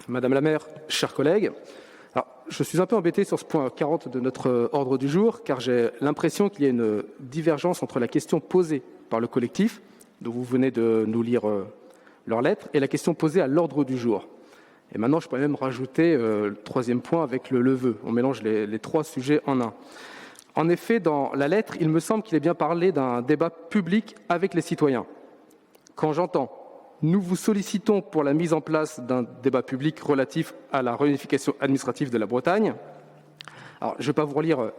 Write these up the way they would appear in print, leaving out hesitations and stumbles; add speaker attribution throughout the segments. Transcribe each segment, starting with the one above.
Speaker 1: Madame la maire, chers collègues, alors, je suis un peu embêté sur ce point 40 de notre ordre du jour, car j'ai l'impression qu'il y a une divergence entre la question posée par le collectif, dont vous venez de nous lire leur lettre, et la question posée à l'ordre du jour. Et maintenant, je pourrais même rajouter le troisième point avec le vœu. On mélange les trois sujets en un. En effet, dans la lettre, il me semble qu'il est bien parlé d'un débat public avec les citoyens. Quand j'entends « nous vous sollicitons pour la mise en place d'un débat public relatif à la réunification administrative de la Bretagne », alors je ne vais pas vous relire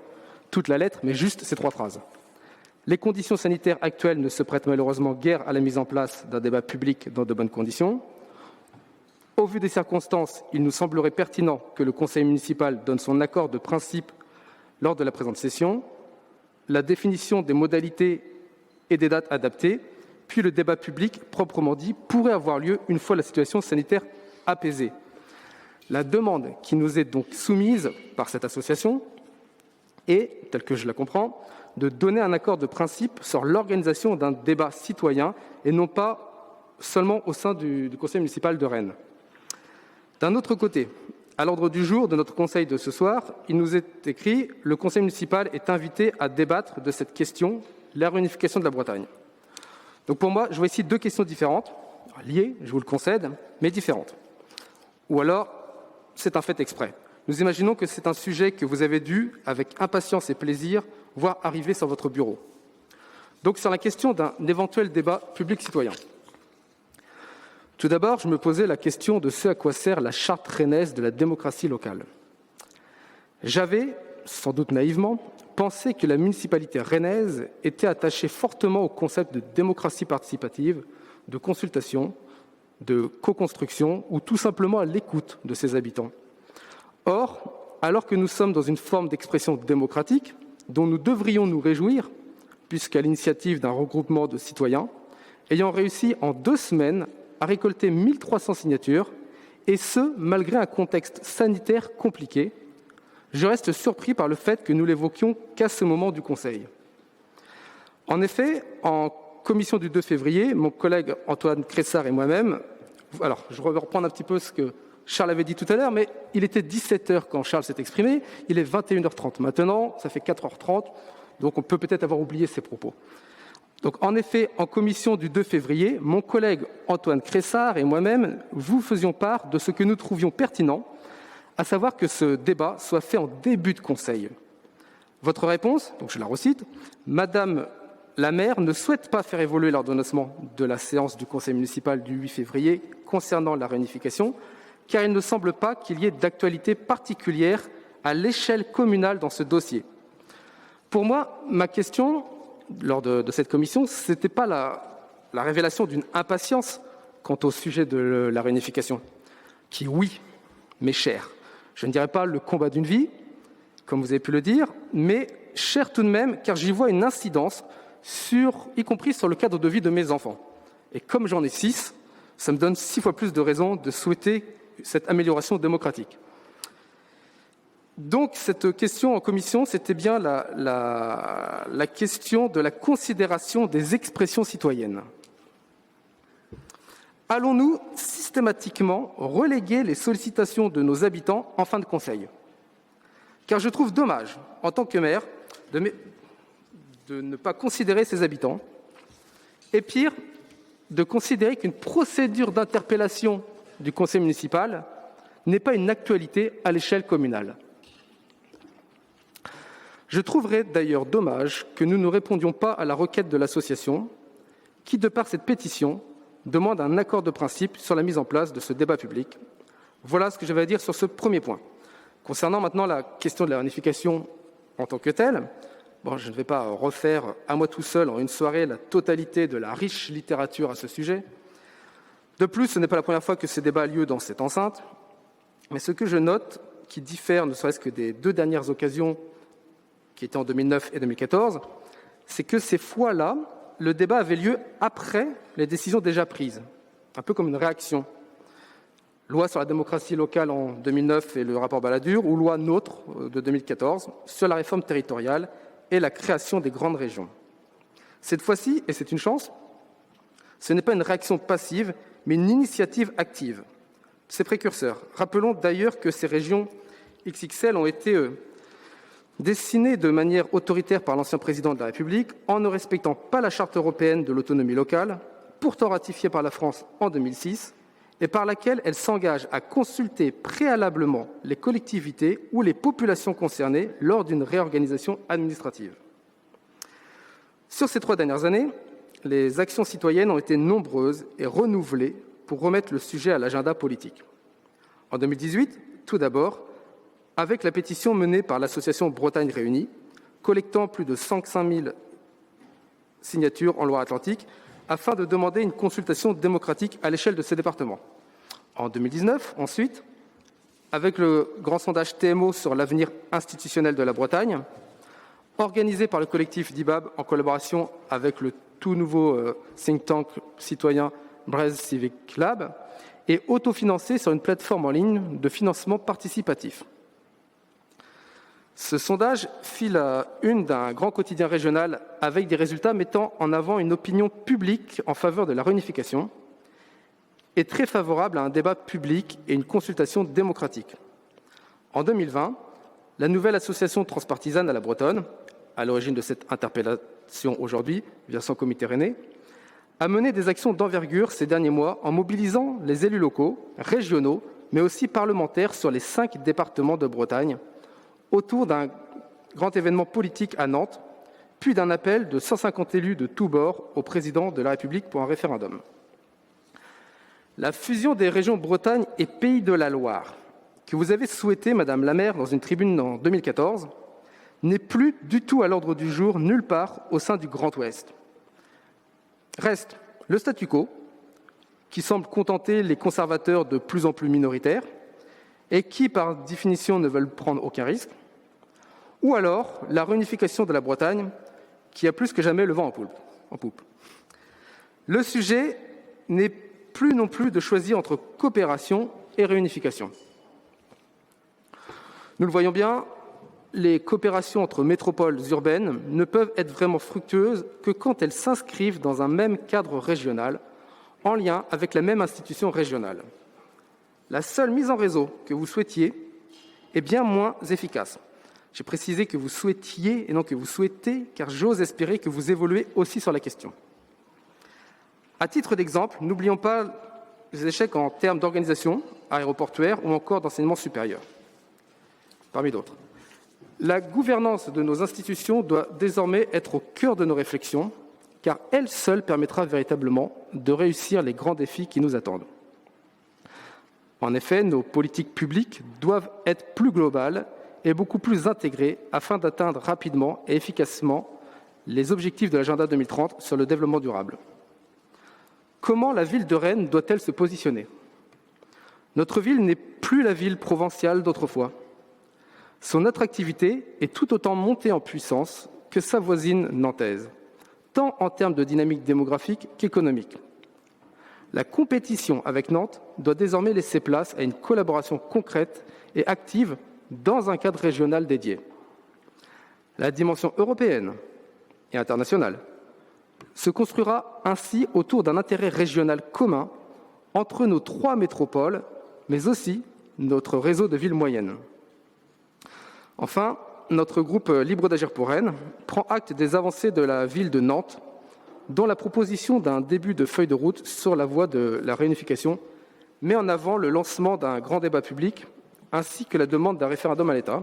Speaker 1: toute la lettre, mais juste ces trois phrases. « Les conditions sanitaires actuelles ne se prêtent malheureusement guère à la mise en place d'un débat public dans de bonnes conditions. Au vu des circonstances, il nous semblerait pertinent que le conseil municipal donne son accord de principe lors de la présente session, la définition des modalités et des dates adaptées, puis le débat public proprement dit pourrait avoir lieu une fois la situation sanitaire apaisée. La demande qui nous est donc soumise par cette association est, telle que je la comprends, de donner un accord de principe sur l'organisation d'un débat citoyen et non pas seulement au sein du conseil municipal de Rennes. D'un autre côté, à l'ordre du jour de notre conseil de ce soir, il nous est écrit « Le conseil municipal est invité à débattre de cette question, la réunification de la Bretagne ». Donc pour moi, je vois ici deux questions différentes, liées, je vous le concède, mais différentes. Ou alors, c'est un fait exprès. Nous imaginons que c'est un sujet que vous avez dû, avec impatience et plaisir, voir arriver sur votre bureau. Donc sur la question d'un éventuel débat public citoyen. Tout d'abord, je me posais la question de ce à quoi sert la charte rennaise de la démocratie locale. J'avais, sans doute naïvement, pensé que la municipalité rennaise était attachée fortement au concept de démocratie participative, de consultation, de co-construction ou tout simplement à l'écoute de ses habitants. Or, alors que nous sommes dans une forme d'expression démocratique dont nous devrions nous réjouir, puisqu'à l'initiative d'un regroupement de citoyens, ayant réussi en 2 semaines à récolter 1300 signatures, et ce, malgré un contexte sanitaire compliqué, je reste surpris par le fait que nous l'évoquions qu'à ce moment du Conseil. En effet, en commission du 2 février, mon collègue Antoine Cressard et moi-même, alors je vais reprendre un petit peu ce que Charles avait dit tout à l'heure, mais il était 17h quand Charles s'est exprimé, il est 21h30 maintenant, ça fait 4h30, donc on peut peut-être avoir oublié ses propos. Donc, en effet, en commission du 2 février, mon collègue Antoine Cressard et moi-même vous faisions part de ce que nous trouvions pertinent, à savoir que ce débat soit fait en début de conseil. Votre réponse, donc je la recite, « Madame la maire ne souhaite pas faire évoluer l'ordonnancement de la séance du conseil municipal du 8 février concernant la réunification, car il ne semble pas qu'il y ait d'actualité particulière à l'échelle communale dans ce dossier. » Pour moi, ma question lors de cette commission, ce n'était pas la révélation d'une impatience quant au sujet de la réunification, qui, oui, m'est cher. Je ne dirais pas le combat d'une vie, comme vous avez pu le dire, mais cher tout de même, car j'y vois une incidence, y compris sur le cadre de vie de mes enfants. Et comme j'en ai 6, ça me donne 6 fois plus de raisons de souhaiter cette amélioration démocratique. Donc, cette question en commission, c'était bien la question de la considération des expressions citoyennes. Allons-nous systématiquement reléguer les sollicitations de nos habitants en fin de conseil ? Car je trouve dommage, en tant que maire, de ne pas considérer ces habitants, et pire, de considérer qu'une procédure d'interpellation du conseil municipal n'est pas une actualité à l'échelle communale. Je trouverais d'ailleurs dommage que nous ne répondions pas à la requête de l'association qui, de par cette pétition, demande un accord de principe sur la mise en place de ce débat public. Voilà ce que j'avais à dire sur ce premier point. Concernant maintenant la question de la réunification en tant que telle, je ne vais pas refaire à moi tout seul en une soirée la totalité de la riche littérature à ce sujet. De plus, ce n'est pas la première fois que ce débat a lieu dans cette enceinte, mais ce que je note, qui diffère ne serait-ce que des 2 dernières occasions qui étaient en 2009 et 2014, c'est que ces fois-là, le débat avait lieu après les décisions déjà prises, un peu comme une réaction. Loi sur la démocratie locale en 2009 et le rapport Balladur, ou loi NOTRe de 2014 sur la réforme territoriale et la création des grandes régions. Cette fois-ci, et c'est une chance, ce n'est pas une réaction passive, mais une initiative active. ces précurseurs. Rappelons d'ailleurs que ces régions XXL ont été dessinées de manière autoritaire par l'ancien président de la République en ne respectant pas la Charte européenne de l'autonomie locale, pourtant ratifiée par la France en 2006, et par laquelle elle s'engage à consulter préalablement les collectivités ou les populations concernées lors d'une réorganisation administrative. Sur ces 3 dernières années, les actions citoyennes ont été nombreuses et renouvelées pour remettre le sujet à l'agenda politique. En 2018, tout d'abord, avec la pétition menée par l'association Bretagne Réunie, collectant plus de 105 000 signatures en Loire-Atlantique, afin de demander une consultation démocratique à l'échelle de ces départements. En 2019, ensuite, avec le grand sondage TMO sur l'avenir institutionnel de la Bretagne, organisé par le collectif d'IBAB en collaboration avec le tout nouveau think tank citoyen Brest Civic Lab, et autofinancé sur une plateforme en ligne de financement participatif. Ce sondage fit la une d'un grand quotidien régional avec des résultats mettant en avant une opinion publique en faveur de la réunification et très favorable à un débat public et une consultation démocratique. En 2020, la nouvelle association transpartisane à la Bretonne, à l'origine de cette interpellation aujourd'hui via son comité rennais, a mené des actions d'envergure ces derniers mois en mobilisant les élus locaux, régionaux, mais aussi parlementaires sur les 5 départements de Bretagne, autour d'un grand événement politique à Nantes, puis d'un appel de 150 élus de tous bords au président de la République pour un référendum. La fusion des régions Bretagne et Pays de la Loire, que vous avez souhaité, Madame la maire, dans une tribune en 2014, n'est plus du tout à l'ordre du jour nulle part au sein du Grand Ouest. Reste le statu quo, qui semble contenter les conservateurs de plus en plus minoritaires, et qui, par définition, ne veulent prendre aucun risque, ou alors la réunification de la Bretagne, qui a plus que jamais le vent en poupe. Le sujet n'est plus non plus de choisir entre coopération et réunification. Nous le voyons bien, les coopérations entre métropoles urbaines ne peuvent être vraiment fructueuses que quand elles s'inscrivent dans un même cadre régional, en lien avec la même institution régionale. La seule mise en réseau que vous souhaitiez est bien moins efficace. J'ai précisé que vous souhaitiez et non que vous souhaitez, car j'ose espérer que vous évoluez aussi sur la question. À titre d'exemple, n'oublions pas les échecs en termes d'organisation aéroportuaire ou encore d'enseignement supérieur, parmi d'autres. La gouvernance de nos institutions doit désormais être au cœur de nos réflexions, car elle seule permettra véritablement de réussir les grands défis qui nous attendent. En effet, nos politiques publiques doivent être plus globales et beaucoup plus intégrées afin d'atteindre rapidement et efficacement les objectifs de l'agenda 2030 sur le développement durable. Comment la ville de Rennes doit-elle se positionner ? Notre ville n'est plus la ville provinciale d'autrefois. Son attractivité est tout autant montée en puissance que sa voisine nantaise, tant en termes de dynamique démographique qu'économique. La compétition avec Nantes doit désormais laisser place à une collaboration concrète et active dans un cadre régional dédié. La dimension européenne et internationale se construira ainsi autour d'un intérêt régional commun entre nos 3 métropoles, mais aussi notre réseau de villes moyennes. Enfin, notre groupe Libre d'agir pour Rennes prend acte des avancées de la ville de Nantes, dont la proposition d'un début de feuille de route sur la voie de la réunification met en avant le lancement d'un grand débat public ainsi que la demande d'un référendum à l'État,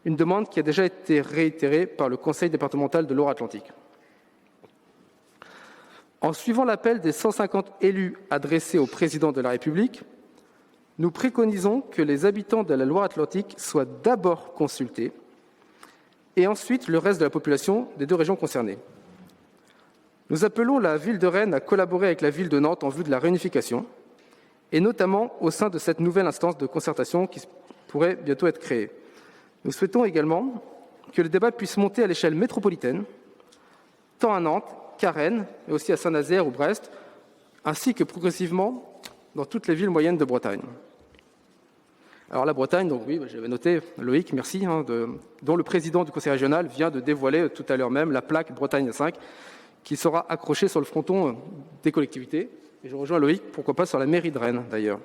Speaker 1: une demande qui a déjà été réitérée par le Conseil départemental de Loire-Atlantique. En suivant l'appel des 150 élus adressés au président de la République, nous préconisons que les habitants de la Loire-Atlantique soient d'abord consultés et ensuite le reste de la population des 2 régions concernées. Nous appelons la ville de Rennes à collaborer avec la ville de Nantes en vue de la réunification, et notamment au sein de cette nouvelle instance de concertation qui pourrait bientôt être créée. Nous souhaitons également que le débat puisse monter à l'échelle métropolitaine, tant à Nantes qu'à Rennes, mais aussi à Saint-Nazaire ou Brest, ainsi que progressivement dans toutes les villes moyennes de Bretagne. Alors la Bretagne, donc oui, j'avais noté, Loïc, merci, dont le président du conseil régional vient de dévoiler tout à l'heure même la plaque Bretagne 5, qui sera accrochée sur le fronton des collectivités. Et je rejoins Loïc, pourquoi pas sur la mairie de Rennes d'ailleurs.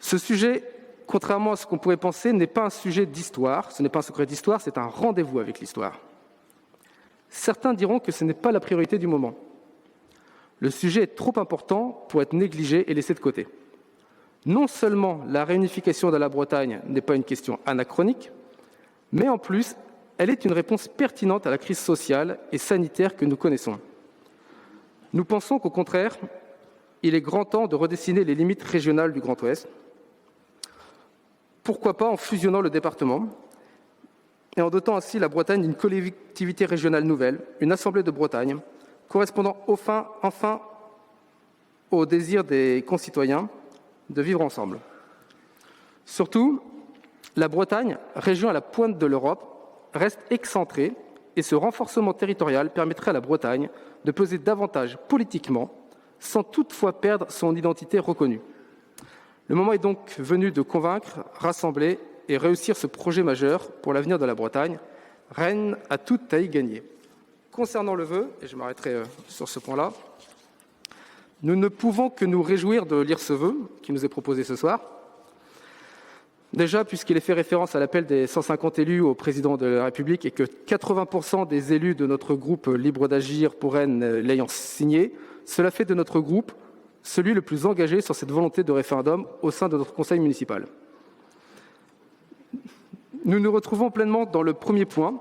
Speaker 1: Ce sujet, contrairement à ce qu'on pourrait penser, n'est pas un sujet d'histoire, ce n'est pas un secret d'histoire, c'est un rendez-vous avec l'histoire. Certains diront que ce n'est pas la priorité du moment. Le sujet est trop important pour être négligé et laissé de côté. Non seulement la réunification de la Bretagne n'est pas une question anachronique, mais en plus, elle est une réponse pertinente à la crise sociale et sanitaire que nous connaissons. Nous pensons qu'au contraire, il est grand temps de redessiner les limites régionales du Grand Ouest. Pourquoi pas en fusionnant le département et en dotant ainsi la Bretagne d'une collectivité régionale nouvelle, une assemblée de Bretagne, correspondant enfin au désir des concitoyens de vivre ensemble. Surtout, la Bretagne, région à la pointe de l'Europe, reste excentrée et ce renforcement territorial permettrait à la Bretagne de peser davantage politiquement sans toutefois perdre son identité reconnue. Le moment est donc venu de convaincre, rassembler et réussir ce projet majeur pour l'avenir de la Bretagne. Rennes a tout à y gagner. Concernant le vœu, et je m'arrêterai sur ce point-là, nous ne pouvons que nous réjouir de lire ce vœu qui nous est proposé ce soir. Déjà, puisqu'il est fait référence à l'appel des 150 élus au président de la République et que 80% des élus de notre groupe Libre d'Agir pour Rennes l'ayant signé, cela fait de notre groupe celui le plus engagé sur cette volonté de référendum au sein de notre conseil municipal. Nous nous retrouvons pleinement dans le premier point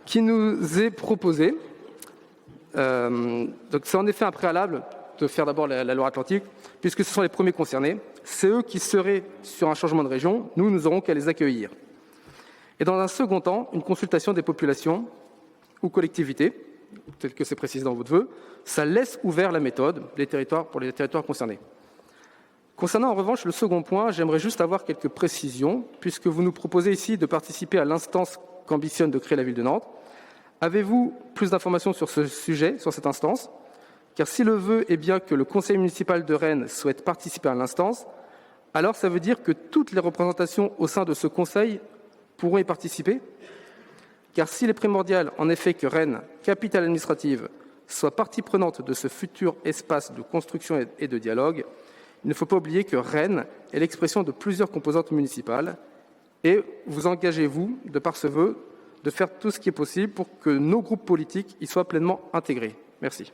Speaker 1: qui nous est proposé. Donc c'est en effet un préalable de faire d'abord la Loire-Atlantique, puisque ce sont les premiers concernés. C'est eux qui seraient sur un changement de région. Nous n'aurons qu'à les accueillir. Et dans un second temps, une consultation des populations ou collectivités, tel que c'est précisé dans votre vœu, ça laisse ouvert la méthode pour les territoires concernés. Concernant en revanche le second point, j'aimerais juste avoir quelques précisions, puisque vous nous proposez ici de participer à l'instance qu'ambitionne de créer la ville de Nantes. Avez-vous plus d'informations sur ce sujet, sur cette instance ? Car si le vœu est bien que le conseil municipal de Rennes souhaite participer à l'instance, alors ça veut dire que toutes les représentations au sein de ce conseil pourront y participer ? Car s'il est primordial, en effet, que Rennes, capitale administrative, soit partie prenante de ce futur espace de construction et de dialogue, il ne faut pas oublier que Rennes est l'expression de plusieurs composantes municipales et vous engagez-vous, de par ce vœu, de faire tout ce qui est possible pour que nos groupes politiques y soient pleinement intégrés. Merci.